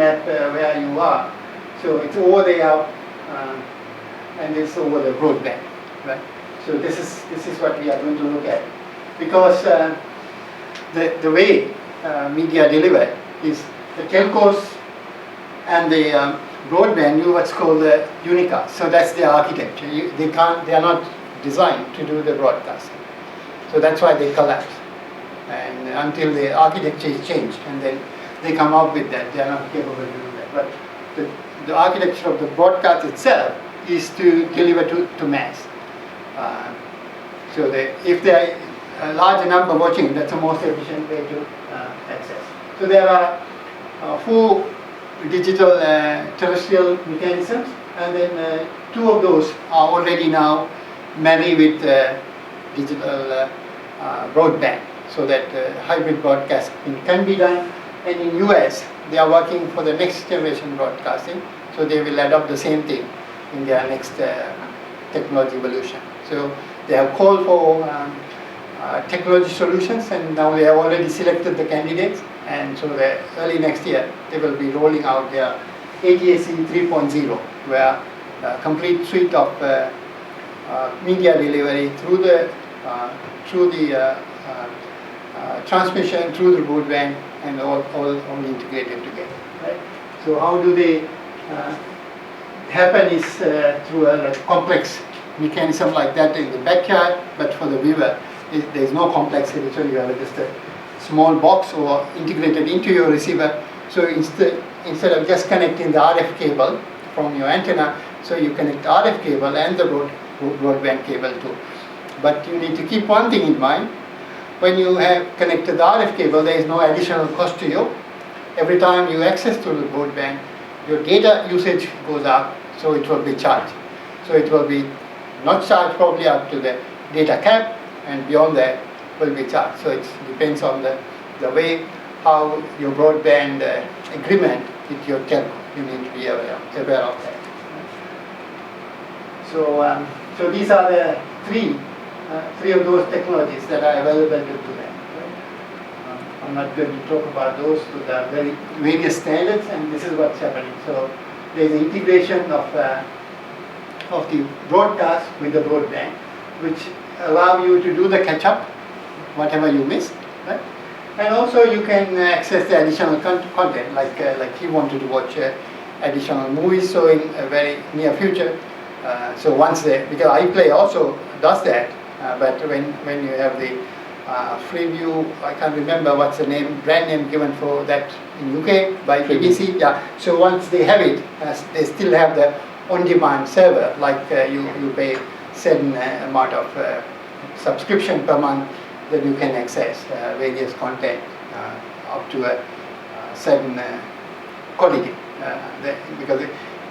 map where you are. So it's over there, and it's over the broadband, right? So this is what we are going to look at, because the way media delivered is the telcos and the broadband use what's called the unicast. So that's their architecture. They are not designed to do the broadcasting. So that's why they collapse. And until the architecture is changed, and then they come up with that, they are not capable to do that. But the architecture of the broadcast itself is to deliver to mass. So if there are a large number watching, that's the most efficient way to access. So there are 4 digital terrestrial mechanisms, and then 2 of those are already now married with digital broadband, so that hybrid broadcasting can be done. And in US, they are working for the next generation broadcasting, so they will adopt the same thing in their next technology evolution. So they have called for technology solutions, and now they have already selected the candidates, and so early next year they will be rolling out their ATSC 3.0, where a complete suite of media delivery through the transmission, through the broadband, and all integrated together. Right? So how do they happen is through a complex mechanism like that in the backyard, but for the viewer there is no complexity, so you have just a small box or integrated into your receiver. So instead of just connecting the RF cable from your antenna, so you connect the RF cable and the broadband cable too. But you need to keep one thing in mind. When you have connected the RF cable, there is no additional cost to you. Every time you access to the broadband, your data usage goes up, so it will be charged. So it will be not charged probably up to the data cap, and beyond that will be charged. So it depends on the way how your broadband agreement with your telco. You need to be aware of that. So these are the three of those technologies that are available to them. Right? I'm not going to talk about those, but there are various standards, and this is what's happening. So there's the integration of the broadcast with the broadband, which allow you to do the catch-up, whatever you missed, right? And also you can access the additional content, like you wanted to watch additional movies, so in a very near future. So once because iPlay also does that, but when you have the Freeview, I can't remember what's the brand name given for that in UK by BBC. Yeah. So once they have it, they still have the on-demand server, like you pay certain amount of subscription per month, that you can access various content up to a certain quality. Because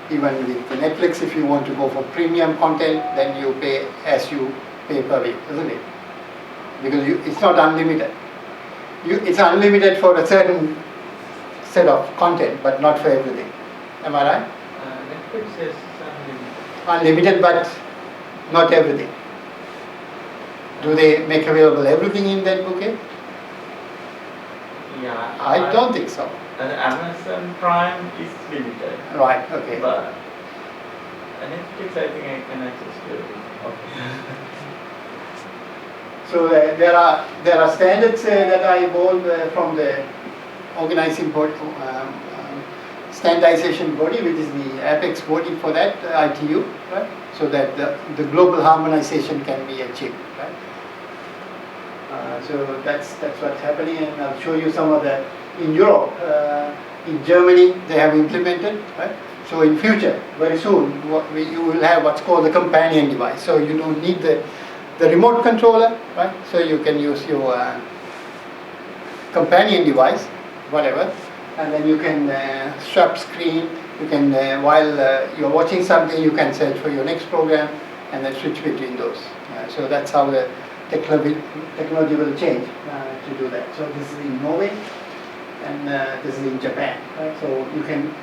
even with Netflix, if you want to go for premium content, then you pay as you pay per week, isn't it? Because it's not unlimited. It's unlimited for a certain set of content, but not for everything. Am I right? Netflix is unlimited. Unlimited, but not everything. Do they make available everything in that bouquet? Yeah. I don't think so. Amazon Prime is limited. Right, okay. But Netflix, I think I can access to everything. Okay. So there are standards that are evolved from the organizing body, standardization body, which is the apex body for that ITU, right? So that the global harmonization can be achieved, right? So that's what's happening, and I'll show you some of that. In Europe, in Germany, they have implemented, right? So in future, very soon, you will have what's called a companion device. So you don't need the remote controller, right? So you can use your companion device, whatever, and then you can swap screen. You can, while you're watching something, you can search for your next program and then switch between those. So that's how the technology will change to do that. So this is in Norway, and this is in Japan. Right? So you can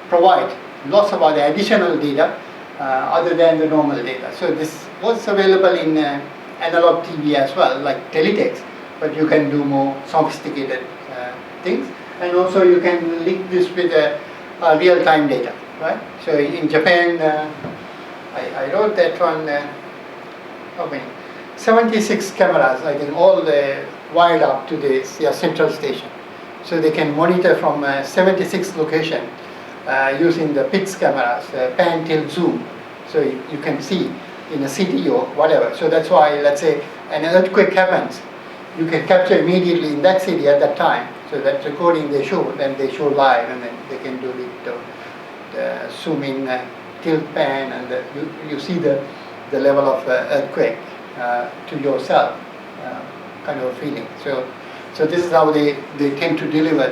provide lots of other additional data other than the normal data. So this was available in analog TV as well, like teletext, but you can do more sophisticated things. And also you can link this with real-time data, right? So in Japan, I wrote that one, how many? 76 cameras, I think, all wired up to this central station. So they can monitor from 76 locations using the PIX cameras, pan, tilt, zoom. So you can see in a city or whatever. So that's why, let's say, an earthquake happens, you can capture immediately in that city at that time. So that recording they show, then they show live, and then they can do the zoom in, tilt, pan, and you see the level of earthquake to yourself, kind of feeling. So this is how they tend to deliver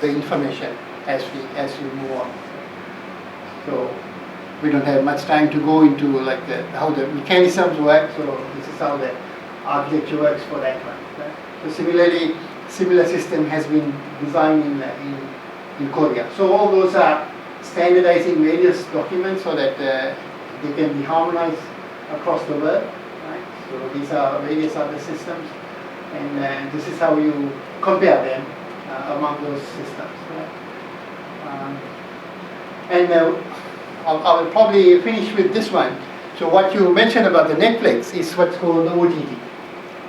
the information as you move on. So we don't have much time to go into like how the mechanisms work. So this is how the architecture works for that one. Right? So similarly, similar system has been designed in Korea. So all those are standardizing various documents so that they can be harmonized across the world. Right? So these are various other systems, and this is how you compare them among those systems. Right? I will probably finish with this one. So what you mentioned about the Netflix is what's called the OTT,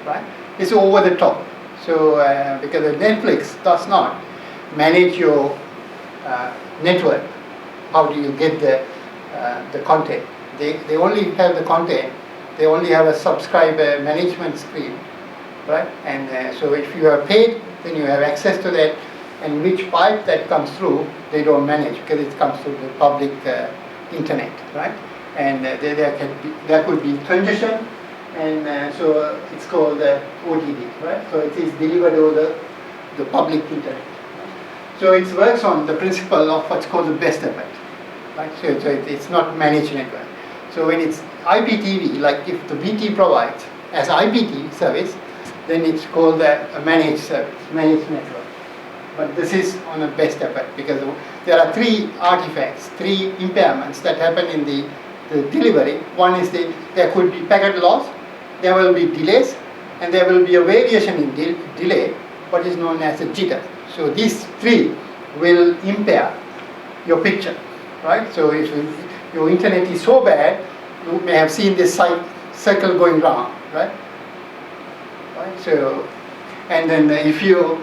right? It's over the top. So because the Netflix does not manage your network, how do you get the content? They only have the content. They only have a subscriber management screen, right? And so if you are paid, then you have access to that. And which pipe that comes through, they don't manage because it comes through the public internet, right? And there could be congestion, and so it's called OTT, right? So it is delivered over the public internet. So it works on the principle of what's called the best effort, right? So it's not managed network. So when it's IPTV, like if the BT provides as IPTV service, then it's called a managed service, managed network. But this is on a best effort because there are three artifacts, three impairments that happen in the delivery. One is there could be packet loss, there will be delays, and there will be a variation in delay, what is known as a jitter. So these three will impair your picture, right? So if your internet is so bad, you may have seen this circle going round, right? So, and then if you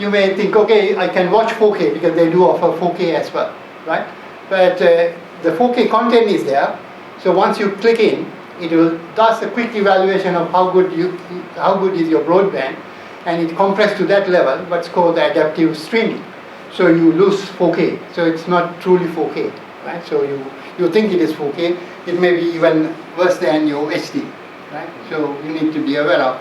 may think, okay, I can watch 4K because they do offer 4K as well, right? But the 4K content is there, so once you click in, it does a quick evaluation of how good is your broadband, and it compressed to that level, what's called adaptive streaming. So you lose 4K, so it's not truly 4K, right? So you think it is 4K, it may be even worse than your HD, right? So you need to be aware of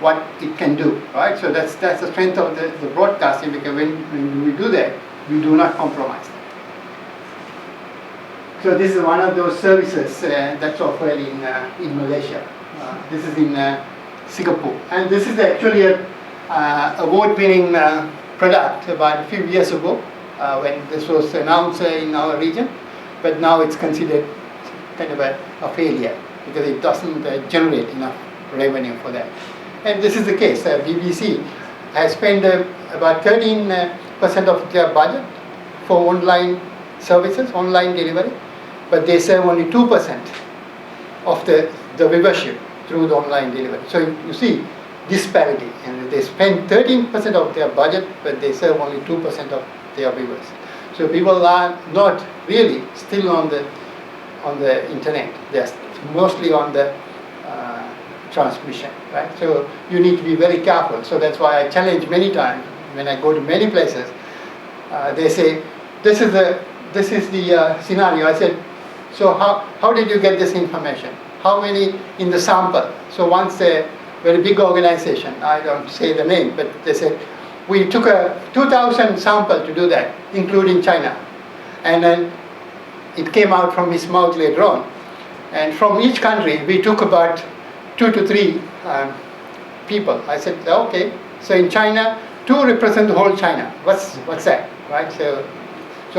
what it can do, right? So that's the strength of the broadcasting, because when we do that, we do not compromise that. So this is one of those services that's offered in Malaysia. This is in Singapore, and this is actually a award-winning product about a few years ago when this was announced in our region, but now it's considered kind of a failure because it doesn't generate enough revenue for that. And this is the case. BBC has spent about 13% of their budget for online services, online delivery, but they serve only 2% of the viewership through the online delivery. So you see disparity, and they spend 13% of their budget, but they serve only 2% of their viewers. So people are not really still on the internet. They're mostly on the transmission, right? So you need to be very careful. So that's why I challenge many times when I go to many places. They say, this is the scenario. I said, so how did you get this information? How many in the sample? So once a very big organization, I don't say the name, but they said, we took a 2,000 sample to do that, including China. And then it came out from his mouth later on. And from each country, we took about 2 to 3 people. I said, okay, so in China, 2 represent the whole China. What's that, right? So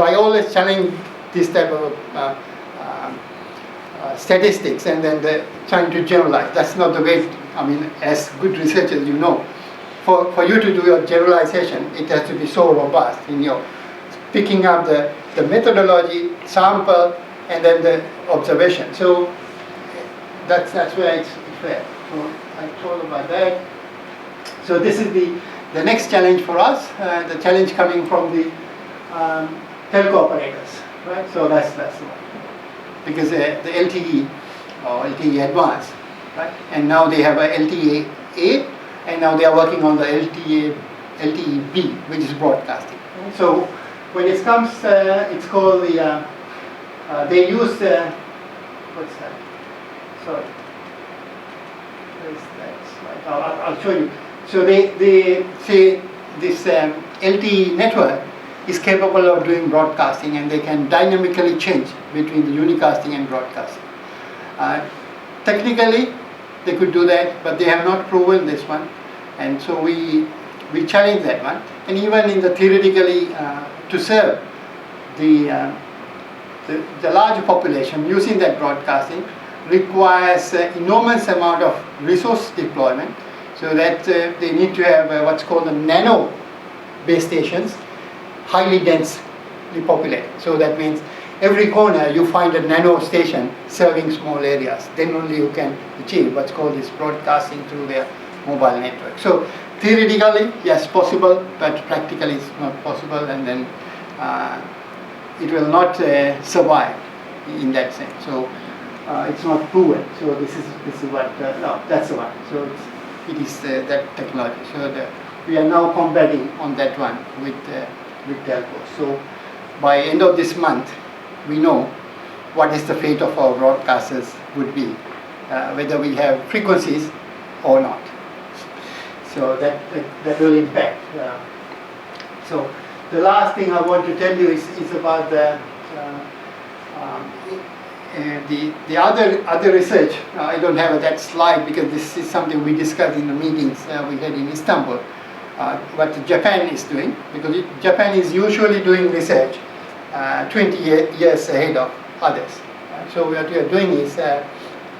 I always challenge this type of statistics, and then trying to generalize. That's not the way, I mean, as good researchers, you know, for you to do your generalization, it has to be so robust in your picking up the methodology, sample, and then the observation. So that's where it's fair. So I told about that. So this is the next challenge for us, the challenge coming from the telco operators, right? So that's the one. Because the LTE or LTE Advanced, right? And now they have a LTE A, and now they are working on the LTE B, which is broadcasting. So when it comes, it's called the, they use the, what's that? Sorry. Where's that slide? I'll show you. So they say this LTE network is capable of doing broadcasting, and they can dynamically change between the unicasting and broadcasting. Technically, they could do that, but they have not proven this one, and so we challenge that one. And even in the theoretically, to serve the larger population using that broadcasting requires enormous amount of resource deployment, so that they need to have what's called the nano base stations, highly densely populated. So that means every corner you find a nano station serving small areas. Then only you can achieve what's called this broadcasting through their mobile network. So theoretically, yes, possible, but practically it's not possible, and then it will not survive in that sense. So it's not proven. So this is what no, that's the one. So it is that technology. So we are now combating on that one with telcos. So by end of this month, we know what is the fate of our broadcasters would be, whether we have frequencies or not. So that will impact. So the last thing I want to tell you is about the other research. I don't have that slide because this is something we discussed in the meetings we had in Istanbul. What Japan is doing, because Japan is usually doing research 20 years ahead of others. So what we are doing is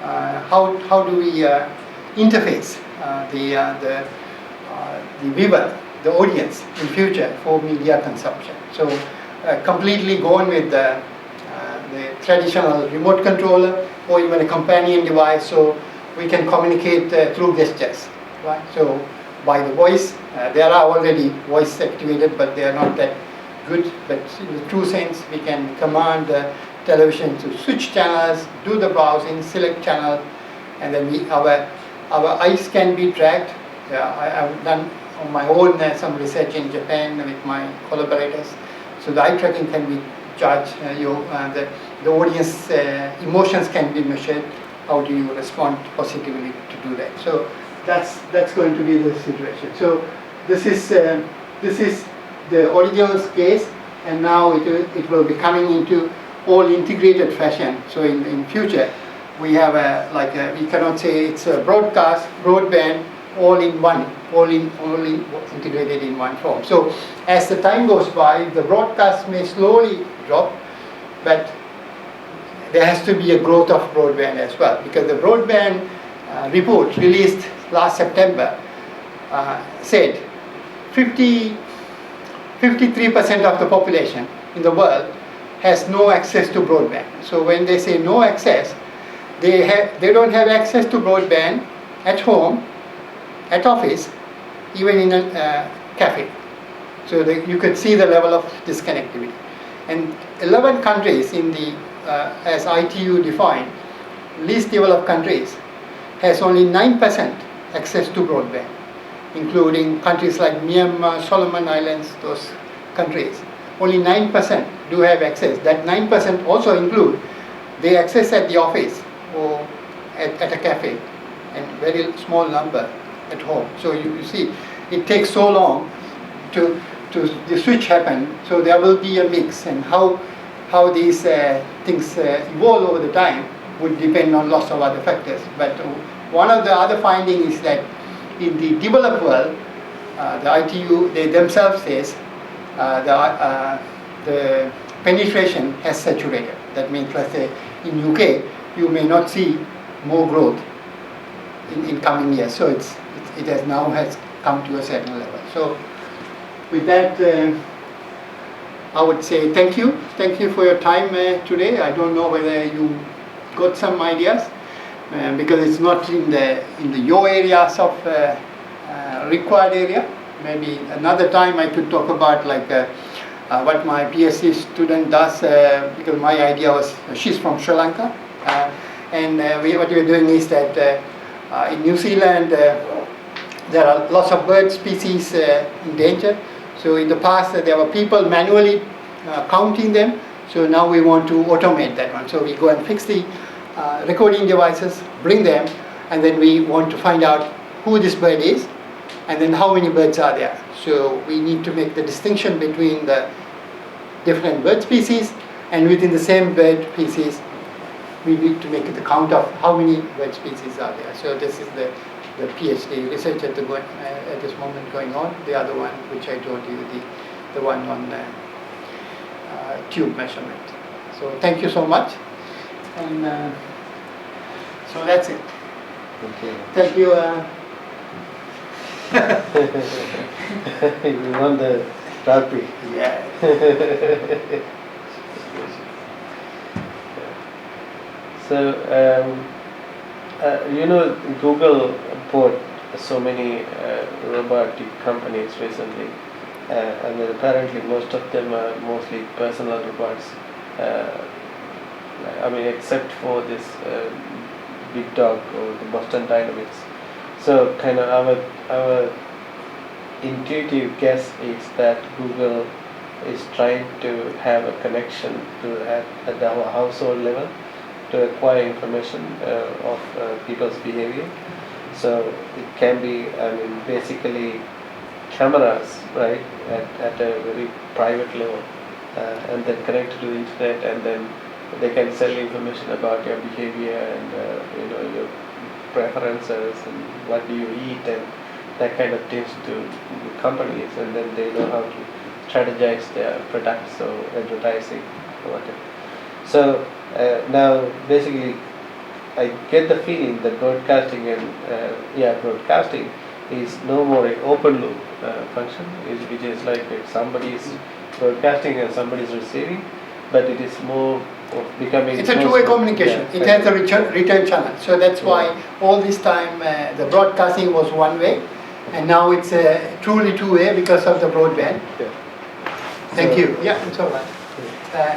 how do we interface the viewer, the audience in future for media consumption. So completely gone with the traditional remote controller or even a companion device, so we can communicate through gestures, right? So by the voice, there are already voice activated, but they are not that good. But in the true sense, we can command the television to switch channels, do the browsing, select channel, and then our eyes can be tracked. I've done on my own some research in Japan with my collaborators. So the eye tracking can be judged. The audience emotions can be measured. How do you respond positively to do that? So that's going to be the situation. So this is the original case, and now it will be coming into all integrated fashion. So in future, we have we cannot say it's a broadband, all integrated in one form. So as the time goes by, the broadcast may slowly drop, but there has to be a growth of broadband as well, because the broadband report released last September said 53% of the population in the world has no access to broadband. So when they say no access, they don't have access to broadband at home, at office, even in a cafe. So you could see the level of disconnectivity. And 11 countries in the, as ITU defined, least developed countries, has only 9% access to broadband, including countries like Myanmar, Solomon Islands, those countries. Only 9% do have access. That 9% also include the access at the office or at a cafe, and very small number at home. So you see, it takes so long to the switch happen. So there will be a mix, and how these things evolve over the time would depend on lots of other factors. But one of the other findings is that in the developed world, the ITU, they themselves says the penetration has saturated. That means, let's say, in UK, you may not see more growth in coming years. So it has come to a certain level. So with that, I would say thank you. Thank you for your time today. I don't know whether you got some ideas because it's not in your areas of required area. Maybe another time I could talk about like what my PhD student does because my idea was she's from Sri Lanka and what we're doing is that in New Zealand there are lots of bird species in danger. So in the past there were people manually counting them. So now we want to automate that one. So we go and fix the recording devices, bring them, and then we want to find out who this bird is and then how many birds are there. So we need to make the distinction between the different bird species, and within the same bird species we need to make the count of how many bird species are there. So this is the PhD research at this moment going on. The other one which I told you, the one on tube measurement. So thank you so much, and so that's it. Okay. Thank you. You won the trophy. Yeah. So, Google bought so many robotic companies recently, and then apparently most of them are mostly personal robots. Except for this Big Dog or the Boston Dynamics. So, kind of our intuitive guess is that Google is trying to have a connection at the household level to acquire information of people's behavior. So it can be, basically cameras, right, at a very private level, and then connected to the internet, and then they can sell information about your behavior and your preferences and what do you eat and that kind of things to companies, and then they know how to strategize their products or advertising or whatever. So now basically I get the feeling that broadcasting is no more an open loop function, which is like if somebody is broadcasting and somebody is receiving, but it is more of becoming... It's a two-way communication. It has a return channel. So that's why all this time the broadcasting was one way, and now it's truly two-way because of the broadband. Yeah. Thank you. Yeah, it's all right.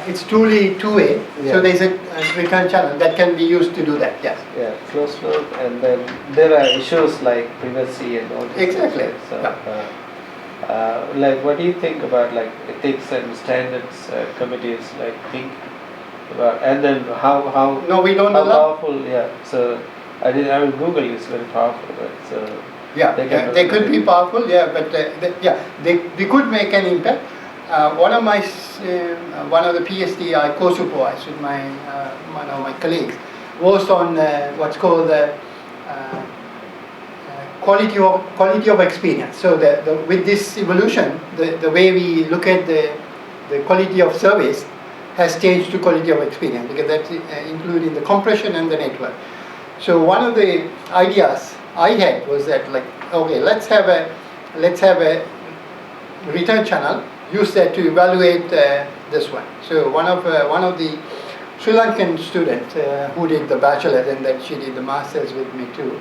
It's truly two-way, so there's a return channel that can be used to do that, yes. Yeah, closed loop, and then there are issues like privacy and all this. Exactly. So, what do you think about like ethics and standards committees think about, and then how no, we don't how allow. powerful? Yeah. So Google is very powerful, right? So they could be powerful, but they could make an impact. One of the PhD I co-supervised with one of my colleagues was on what's called the quality of experience. So with this evolution, the way we look at the quality of service has changed to quality of experience, because that's including the compression and the network. So one of the ideas I had was that let's have a return channel. Use that to evaluate this one. So one of the Sri Lankan students who did the bachelor's, and then she did the master's with me too.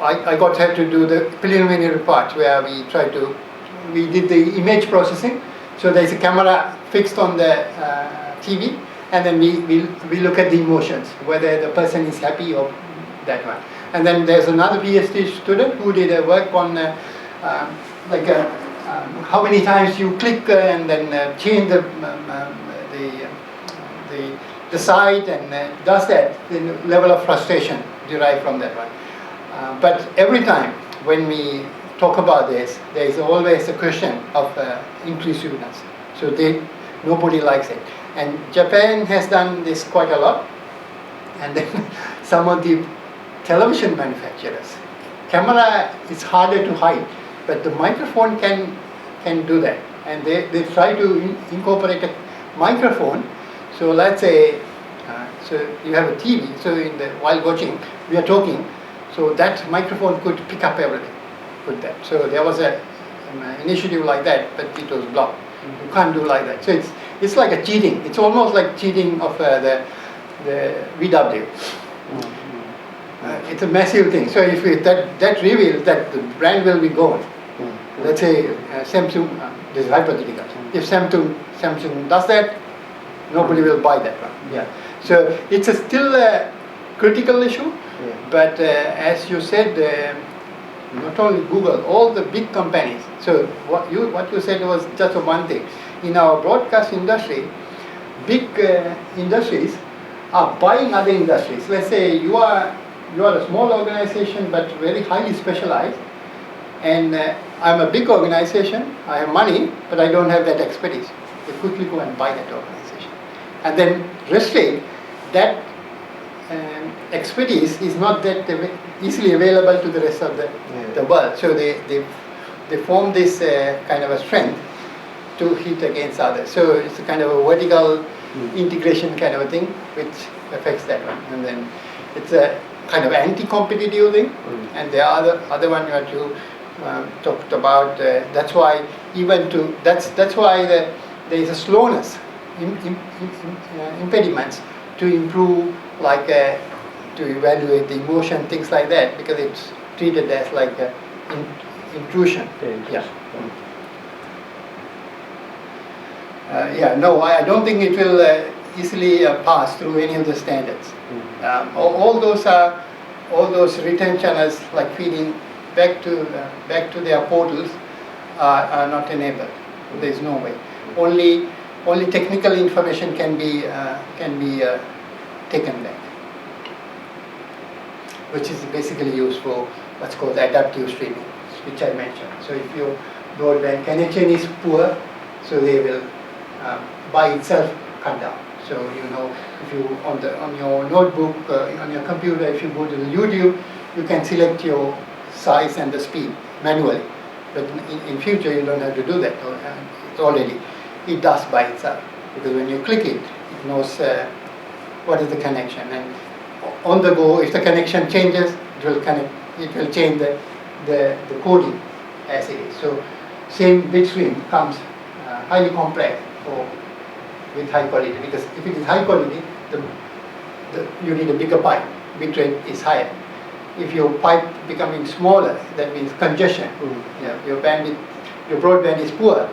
I got her to do the preliminary part where we did the image processing. So there's a camera fixed on the TV, and then we look at the emotions, whether the person is happy or that one. And then there's another PhD student who did a work on how many times you click and then change the site, and does that, the level of frustration derived from that one. But every time when we talk about this, there is always a question of inclusiveness. So nobody likes it. And Japan has done this quite a lot. And then some of the television manufacturers, camera is harder to hide, but the microphone can do that. And they try to incorporate a microphone. So let's say, so you have a TV, so while watching, we are talking, so that microphone could pick up everything, put that. So there was an initiative like that, but it was blocked. You can't do like that. So it's like a cheating. It's almost like cheating of the VW. It's a massive thing. So if that reveals that the brand will be gone, let's say Samsung, this is hypothetical. If Samsung does that, nobody will buy that one. Yeah. So it's still a critical issue, but as you said, not only Google, all the big companies. So what you said was just one thing. In our broadcast industry, big industries are buying other industries. Let's say you are a small organization but very highly specialized, and I'm a big organization. I have money, but I don't have that expertise. They quickly go and buy that organization, and then restrict that expertise is not that easily available to the rest of the world. So they form this kind of a strength to hit against others. So it's a kind of a vertical integration kind of a thing, which affects that one. And then it's a kind of anti-competitive thing. And the other one that you talked about, that's why that's why there is a slowness, impediments to improve, like to evaluate the emotion, things like that, because it's treated as like intrusion. Yeah. No, I don't think it will easily pass through any of the standards. All those return channels, like feeding back to their portals, are not enabled. There is no way. Only technical information can be taken back, which is basically used for what's called adaptive streaming, which I mentioned. So if your broadband connection is poor, so they will by itself cut down. So if you on your notebook, on your computer, if you go to the YouTube, you can select your size and the speed manually. But in future, you don't have to do that. It does by itself, because when you click it, it knows what is the connection, and on the go, if the connection changes, it will change the coding as it is. So same bit stream comes highly complex with high quality, because if it is high quality, you need a bigger pipe. Bit rate is higher. If your pipe becoming smaller, that means congestion. Your broadband is poor.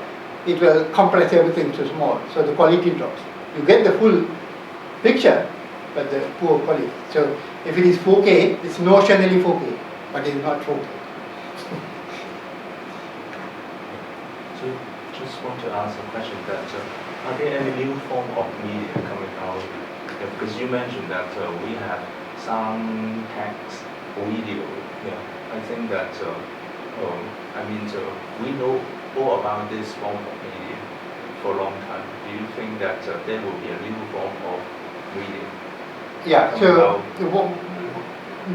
It will compress everything to small, so the quality drops. You get the full picture, but the poor quality. So if it is 4K, it's notionally 4K, but it is not 4K. So just want to ask a question that are there any new form of media coming out? Because you mentioned that we have sound, text, video. I think that we know all about this form of media for a long time. Do you think that there will be a new form of media? Yeah. So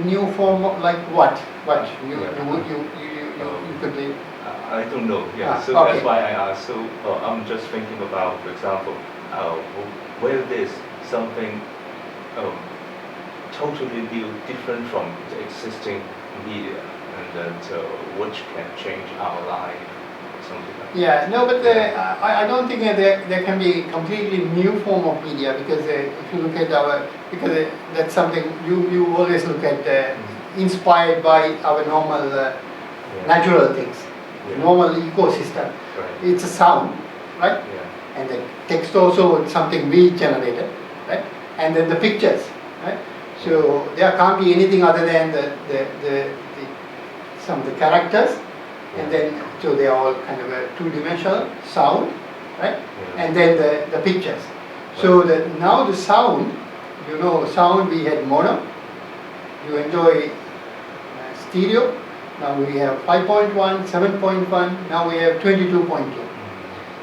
new form of, like what? What you could be. I don't know. Yeah. So okay. That's why I asked. So I'm just thinking about, for example, whether there's something totally new, different from the existing media, and that which can change our life, something like that. Yeah, no, but I don't think there can be completely new form of media, because if you look at because that's something you always look at inspired by our normal natural things, normal ecosystem. Right. It's a sound, right? Yeah. And then text also something we generated, right? And then the pictures, right? So there can't be anything other than some of the characters, and then so they are all kind of a two-dimensional sound, right? And then the pictures. So now the sound, sound we had mono. You enjoy stereo. Now we have 5.1, 7.1. Now we have 22.2.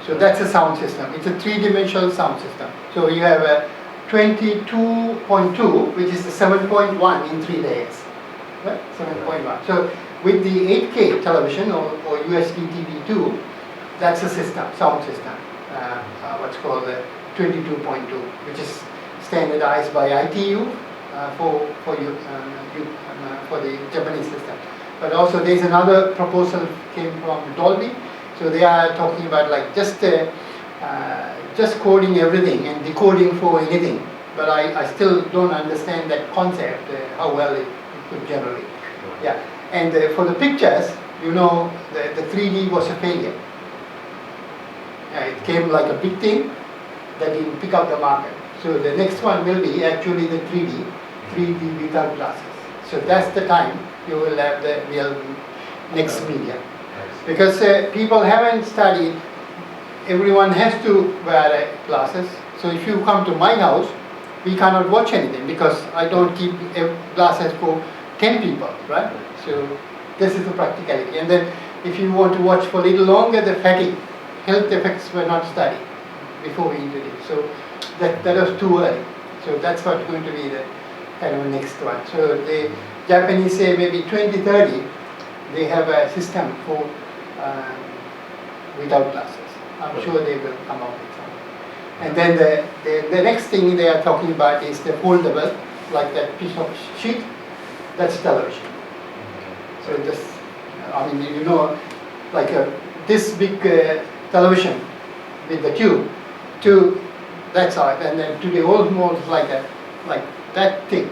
So that's a sound system. It's a three-dimensional sound system. So you have a 22.2, which is the 7.1 in 3 layers, right? 7.1. So with the 8K television or UHD TV2, that's a system, sound system, what's called the 22.2, which is standardized by ITU for the Japanese system. But also there's another proposal came from Dolby. So they are talking about like just coding everything and decoding for anything. But I still don't understand that concept, how well it could generate. Yeah, and for the pictures, you know, the 3D was a failure. It came like a big thing that didn't pick up the market. So the next one will be actually the 3D without glasses. So that's the time you will have the real next media. Because people haven't studied, everyone has to wear glasses. So if you come to my house, we cannot watch anything because I don't keep glasses for 10 people, right? So this is the practicality. And then if you want to watch for a little longer, the fatigue, health effects were not studied before we introduced. So that was too early. So that's what's going to be the kind of next one. So the Japanese say maybe 2030, they have a system for without glasses. I'm sure they will come up with something. And then the next thing they are talking about is the foldable, like that piece of sheet, that's television. So this, I mean, you know, like this big television with the tube to that side, and then to the almost like that thick.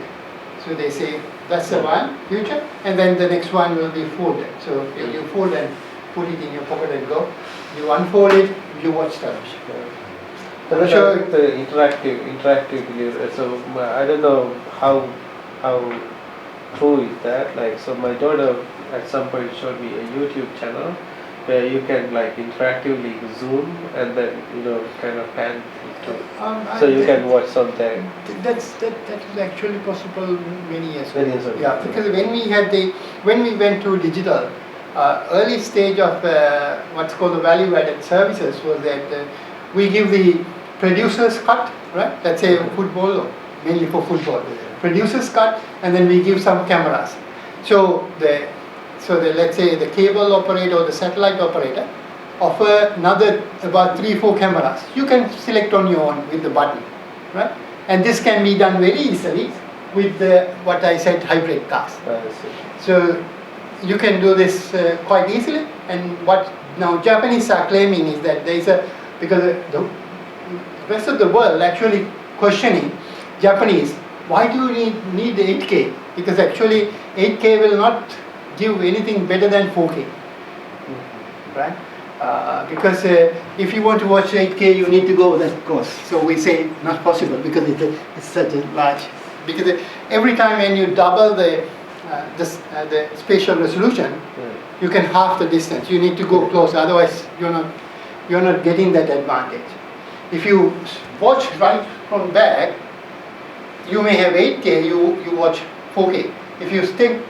So they say that's the one future, and then the next one will be folded. So you fold and put it in your pocket and go. You unfold it, you watch television. So Sure. the interactive delivery. So I don't know how true is that. Like, so my daughter at some point showed me a YouTube channel where you can like interactively zoom and then kind of pan to, so you can watch something. That is actually possible many years ago. Many years ago. Yeah, because when we went to digital, early stage of what's called the value-added services was that we give the producer's cut, right? Let's say football, or mainly for football. Producer's cut, and then we give some cameras. So let's say the cable operator or the satellite operator offer another about 3-4 cameras. You can select on your own with the button, right? And this can be done very easily with the what I said hybrid cars. So you can do this quite easily. And what now Japanese are claiming is that there is because the rest of the world actually questioning Japanese, why do you need the 8K? Because actually 8K will not give anything better than 4K, right? Because if you want to watch 8K, you need to go that course. So we say not possible because it's such a large. Because every time when you double the spatial resolution, you can half the distance. You need to go close, otherwise you're not getting that advantage. If you watch right from back, you may have 8K, you watch 4K. If you stick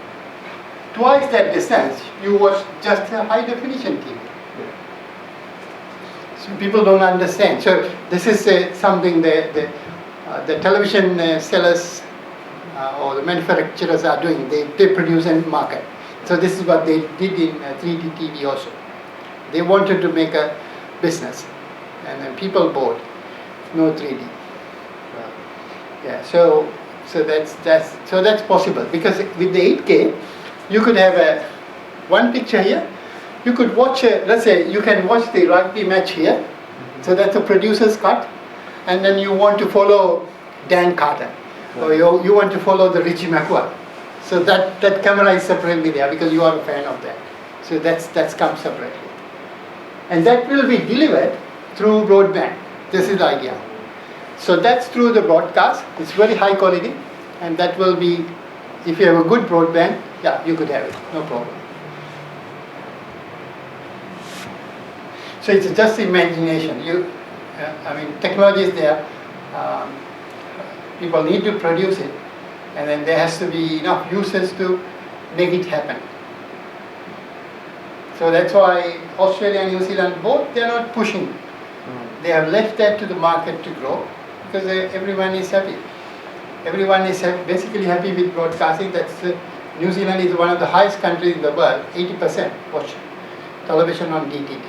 twice that distance, you watch just a high definition TV. So people don't understand. So this is something the television sellers or the manufacturers are doing. They produce and market. So this is what they did in 3D TV also. They wanted to make a business, and then people bought no 3D. Yeah, so that's possible because with the 8K, you could have one picture here. You could watch, let's say, you can watch the rugby match here. So that's a producer's cut, and then you want to follow Dan Carter, or you want to follow the Richie McCaw. So that camera is separately there because you are a fan of that. So that's comes separately, and that will be delivered through broadband. This is the idea. So that's through the broadcast. It's very high quality, and that will be, if you have a good broadband, yeah, you could have it, no problem. So it's just imagination. I mean, technology is there. People need to produce it, and then there has to be enough users to make it happen. So that's why Australia and New Zealand both, they are not pushing. They have left that to the market to grow because everyone is happy. Everyone is basically happy with broadcasting. That's New Zealand is one of the highest countries in the world. 80% watch television on DTT.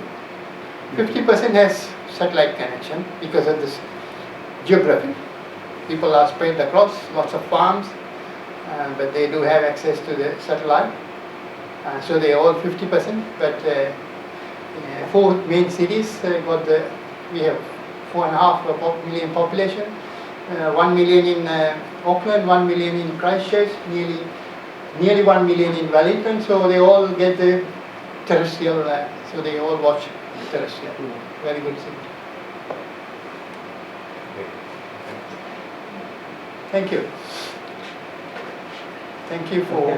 50% has satellite connection because of this geography. People are spread across lots of farms, but they do have access to the satellite. So they are all 50%, but 4 main cities. We have 4.5 million population. 1 million in Auckland, 1 million in Christchurch, nearly 1 million in Wellington. So they all get the terrestrial. So they all watch terrestrial. Very good city. Thank you. Thank you for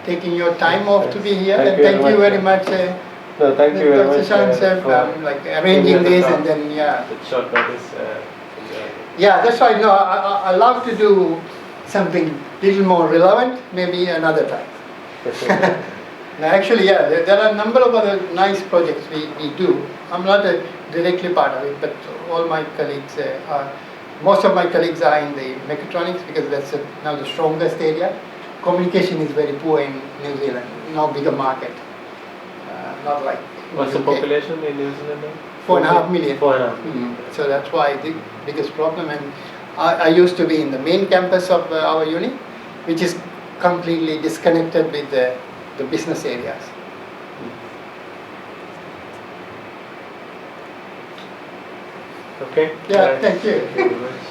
taking your time off to be here, and thank you very much. No, thank you very much. Like arranging this and then The short notice. Yeah, that's why. No, I love to do something little more relevant. Maybe another time. No, actually, yeah, there are a number of other nice projects we do. I'm not directly part of it, but all my colleagues are. Most of my colleagues are in the mechatronics because that's now the strongest area. Communication is very poor in New Zealand. No bigger market. Not like. What's the UK. population in New Zealand? 4.5 million. 4.5. So that's why the biggest problem. And I used to be in the main campus of our uni, which is completely disconnected with the business areas. Okay. Yeah, Right. thank you. Thank you very much.